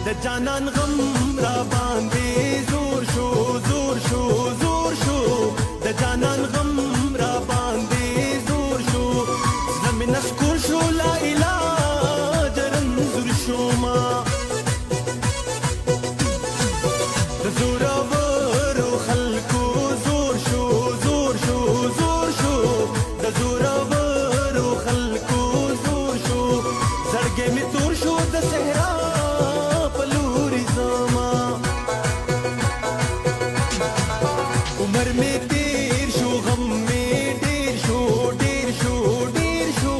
د جانان غم را باندې زور شو زور شو زور شو د جانان غم را باندې زور شو زمي نشکور شو لا علاج رنځور شو ما د زورورو خلکو زور شو زور شو زور شو د زورورو خلکو زور شو زړګې می تور شو د صحرا عمر میں دیر شو غم میں دیر شو دیر شو دیر شو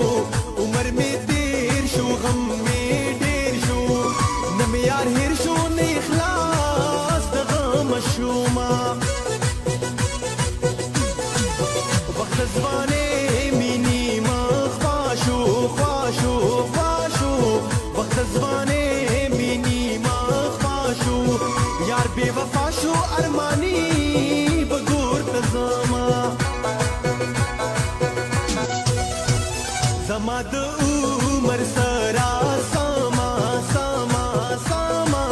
عمر میں دیر شو غم میں دیر شو نم یار ہیر شو نے اخلاص د غم شو ما وقت زمانے مینی ما خواشو خواشو خواشو وقت زمانے مینی ما خواشو یار بے وفا شو ارمانی زما د عمر سرا سما سما سما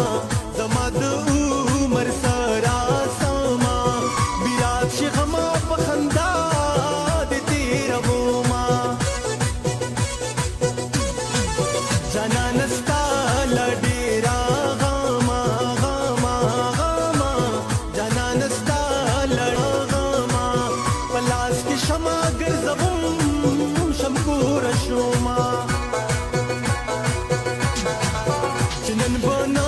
زما د عمر سرا سما بیرات شي غما په خندا د تیر وما جانا نستا لډیرا غما غما غما جانا نستا لډا غما پلاس کې شمع ګرځوم شمکور شوما چنن بنا